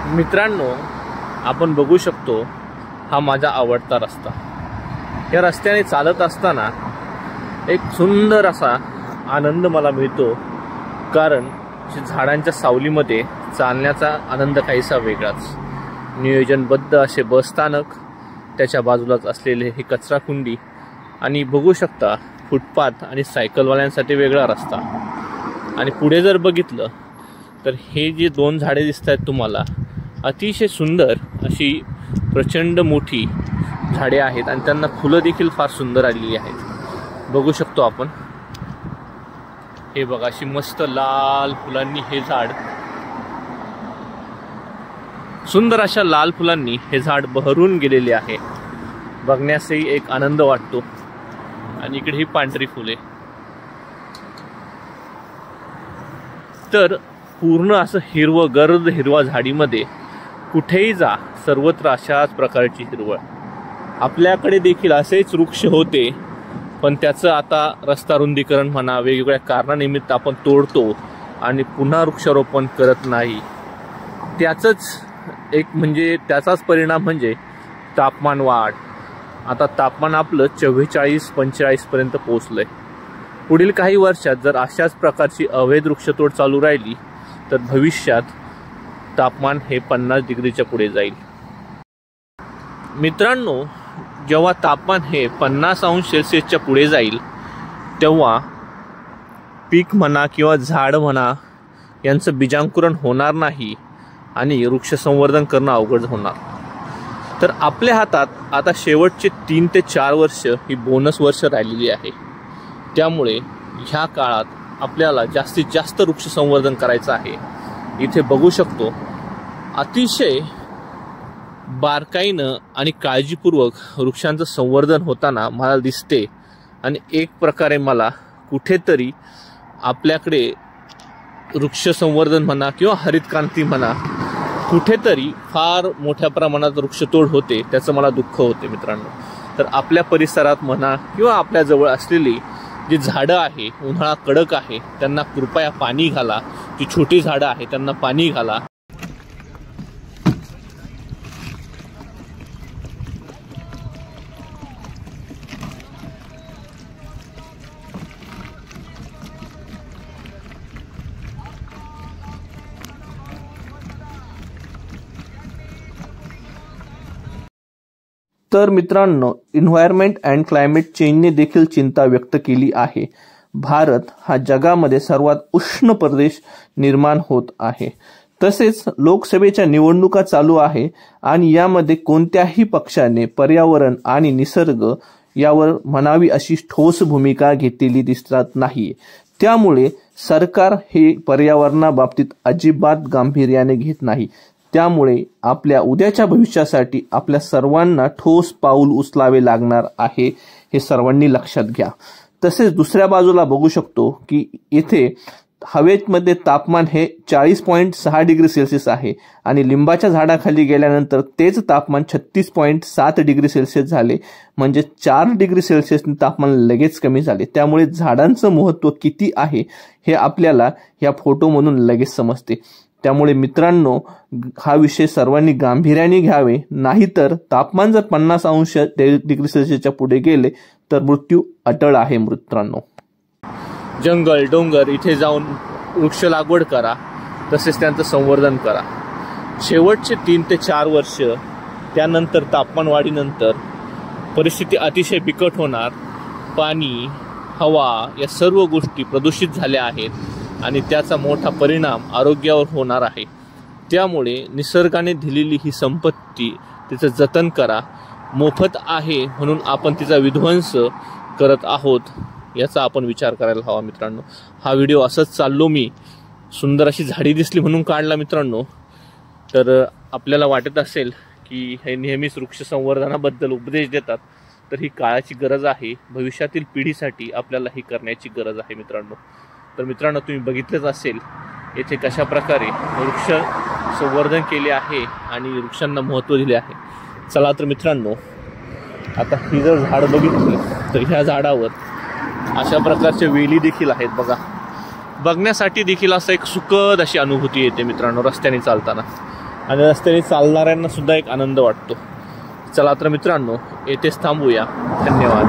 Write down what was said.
मित्रांनो, आपण बघू शकतो हा माझा आवडता रस्ता। या रस्त्याने चालत असताना एक सुंदर असा आनंद मला मिळतो, कारण झाडांच्या सावलीमध्ये चालण्याचा आनंद काहीसा वेगळाच। नियोजनबद्ध असे बसस्थानक, त्याच्या बाजूलाच असलेले हे कचराकुंडी आणि बघू शकता फुटपाथ आणि सायकलवाल्यांसाठी वेगळा रस्ता। आणि पुढे जर बघितलं तर हे जे दोन झाडे दिसत आहेत तुम्हाला, अतिशय सुंदर अशी प्रचंड मोठी झाडे आहेत आणि त्यांना फुलं देखील फार सुंदर आलेली आहेत। बघू शकतो आपण, हे बघा अशी मस्त लाल फुलांनी हे झाड, सुंदर अशा लाल फुलांनी हे झाड बहरून गेलेले आहे। बघण्यासही एक आनंद वाटतो। आणि इकडे ही पांढरी फुले, तर पूर्ण असं हिरवं गर्द हिरवा झाडीमध्ये कुठेही जा सर्वत्र अशाच प्रकारची हिरवळ। आपल्याकडे देखील असेच वृक्ष होते, पण त्याचं आता रस्ता रुंदीकरण म्हणा वेगवेगळ्या कारणानिमित्त आपण तोडतो आणि पुन्हा वृक्षारोपण करत नाही। त्याचाच परिणाम म्हणजे तापमान वाढ। आता तापमान आपलं 44-45 पर्यंत पोहोचलंय। पुढील काही वर्षात जर अशाच प्रकारची अवैध वृक्षतोड चालू राहिली तर भविष्यात तापमान हे 50 डिग्रीच्या पुढे जाईल। मित्रांनो, जेव्हा तापमान हे 50 अंश सेल्सिअसच्या पुढे जाईल तेव्हा पीक म्हणा किंवा झाड म्हणा यांचं बीजांकुरण होणार नाही आणि वृक्ष संवर्धन करणं अवघड होणार। तर आपल्या हातात आता शेवटचे 3 ते 4 वर्ष ही बोनस वर्ष राहिलेली आहे। त्यामुळे ह्या काळात आपल्याला जास्तीत जास्त वृक्ष संवर्धन करायचं आहे। इथे बघू शकतो अतिशय बारकाईनं आणि काळजीपूर्वक वृक्षांचं संवर्धन होताना मला दिसते। आणि एक प्रकारे मला कुठेतरी आपल्याकडे वृक्ष संवर्धन म्हणा किंवा हरित क्रांती म्हणा, कुठेतरी फार मोठ्या प्रमाणात वृक्षतोड होते, त्याचं मला दुःख होते मित्रांनो। तर आपल्या परिसरात म्हणा किंवा आपल्या जवळ असलेली जी झाडं आहे, उन्हाळा कडक आहे, त्यांना कृपया पाणी घाला। जी छोटी झाडं आहे त्यांना पाणी घाला। तर मित्रांनो, एन्व्हायरमेंट अँड क्लायमेट चेंजने देखील चिंता व्यक्त केली आहे। भारत हा जगामध्ये सर्वात उष्ण प्रदेश निर्माण होत आहे। तसेच लोकसभेच्या निवडणुका चालू आहे आणि यामध्ये कोणत्याही पक्षाने पर्यावरण आणि निसर्ग यावर म्हणावी अशी ठोस भूमिका घेतलेली दिसत नाही। त्यामुळे सरकार हे पर्यावरणाबाबतीत अजिबात गांभीर्याने घेत नाही। त्यामुळे आपल्या उद्याच्या भविष्यासाठी आपल्या सर्वांना ठोस पाऊल उचलावे लागणार आहे, हे सर्वांनी लक्षात घ्या। तसेच दुसऱ्या बाजूला बघू शकतो की इथे हवेमध्ये तापमान हे 40.6 डिग्री सेल्सिअस आहे आणि लिंबाच्या झाडाखाली गेल्यानंतर तेच तापमान 36.7 डिग्री सेल्सिअस झाले, म्हणजे 4 डिग्री सेल्सिअसने तापमान लगेच कमी झाले। त्यामुळे झाडांचं महत्त्व किती आहे हे आपल्याला या फोटोमधून लगेच समजते। त्यामुळे मित्रांनो, हा विषय सर्वांनी गांभीर्याने घ्यावे, नाहीतर तापमान जर 50 अंश डिग्री सेल्सिअसच्या पुढे गेले तर मृत्यू अटळ आहे मित्रांनो। जंगल डोंगर इथे जाऊन वृक्ष लागवड करा, तसेच त्यांचं संवर्धन करा। शेवटचे 3 ते 4 वर्ष त्यानंतर तापमान वाढीनंतर परिस्थिती अतिशय बिकट होणार। पाणी, हवा या सर्व गोष्टी प्रदूषित झाल्या आहेत आणि त्याचा मोठा परिणाम आरोग्यावर होणार आहे। त्यामुळे निसर्गाने दिलेली ही संपत्ती तिचं जतन करा। मोफत आहे म्हणून आपण तिचा विध्वंस करत आहोत याचा आपण विचार करायला हवा मित्रांनो। हा व्हिडिओ असंच चाललो मी, सुंदर अशी झाडी दिसली म्हणून काढला मित्रांनो। तर आपल्याला वाटत असेल की हे नेहमीच वृक्ष संवर्धनाबद्दल उपदेश देतात, तर ही काळाची गरज आहे। भविष्यातील पिढीसाठी आपल्याला ही करण्याची गरज आहे मित्रांनो। तर मित्रांनो, तुम्ही बघितलंच असेल येथे कशा प्रकारे वृक्ष संवर्धन केले आहे आणि वृक्षांना महत्त्व दिले आहे। चला तर मित्रांनो, आता ही जर झाड बघितली तर ह्या झाडावर अशा प्रकारच्या वेली देखील आहेत बघा। बघण्यासाठी देखील असं एक सुखद अशी अनुभूती येते मित्रांनो रस्त्याने चालताना। आणि रस्त्याने चालणाऱ्यांना सुद्धा एक आनंद वाटतो. चला तर मित्रांनो, येथेच थांबूया. धन्यवाद.